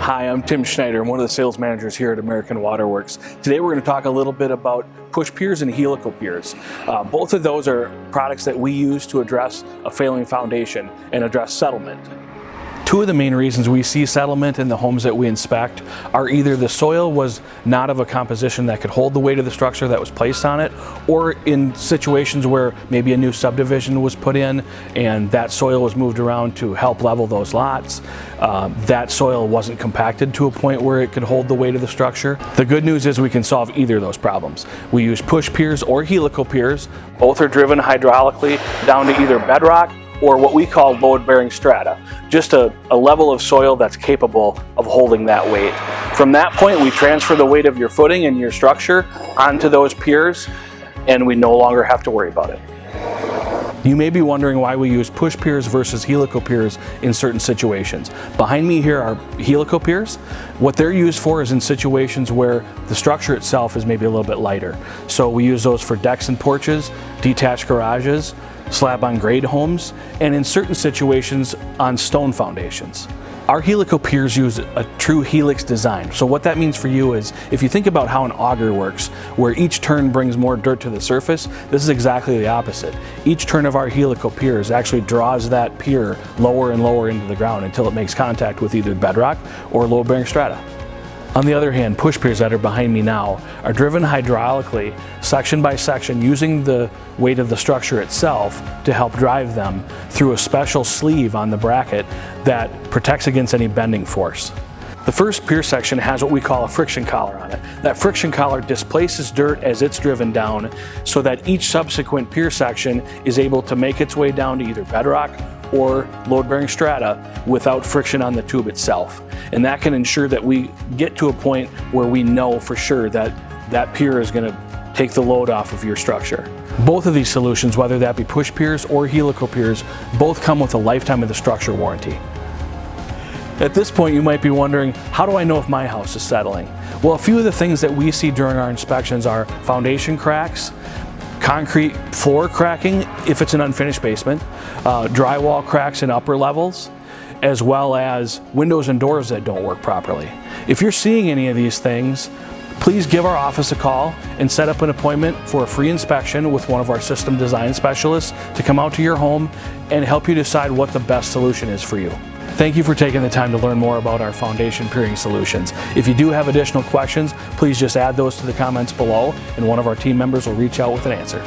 Hi, I'm Tim Schneider. I'm one of the sales managers here at American Waterworks. Today we're going to talk a little bit about push piers and helical piers. Both of those are products that we use to address a failing foundation and address settlement. Two of the main reasons we see settlement in the homes that we inspect are either the soil was not of a composition that could hold the weight of the structure that was placed on it, or in situations where maybe a new subdivision was put in and that soil was moved around to help level those lots. That soil wasn't compacted to a point where it could hold the weight of the structure. The good news is we can solve either of those problems. We use push piers or helical piers. Both are driven hydraulically down to either bedrock or what we call load-bearing strata, just a level of soil that's capable of holding that weight. From that point, we transfer the weight of your footing and your structure onto those piers, and we no longer have to worry about it. You may be wondering why we use push piers versus helical piers in certain situations. Behind me here are helical piers. What they're used for is in situations where the structure itself is maybe a little bit lighter. So we use those for decks and porches, detached garages, slab on grade homes, and in certain situations on stone foundations. Our helical piers use a true helix design. So what that means for you is, if you think about how an auger works, where each turn brings more dirt to the surface, this is exactly the opposite. Each turn of our helical piers actually draws that pier lower and lower into the ground until it makes contact with either bedrock or load-bearing strata. On the other hand, push piers that are behind me now are driven hydraulically, section by section, using the weight of the structure itself to help drive them through a special sleeve on the bracket that protects against any bending force. The first pier section has what we call a friction collar on it. That friction collar displaces dirt as it's driven down so that each subsequent pier section is able to make its way down to either bedrock or load-bearing strata without friction on the tube itself. And that can ensure that we get to a point where we know for sure that that pier is going to take the load off of your structure. Both of these solutions, whether that be push piers or helical piers, both come with a lifetime of the structure warranty. At this point, you might be wondering, how do I know if my house is settling? Well, a few of the things that we see during our inspections are foundation cracks, concrete floor cracking if it's an unfinished basement, drywall cracks in upper levels, as well as windows and doors that don't work properly. If you're seeing any of these things, please give our office a call and set up an appointment for a free inspection with one of our system design specialists to come out to your home and help you decide what the best solution is for you. Thank you for taking the time to learn more about our foundation piering solutions. If you do have additional questions, please just add those to the comments below and one of our team members will reach out with an answer.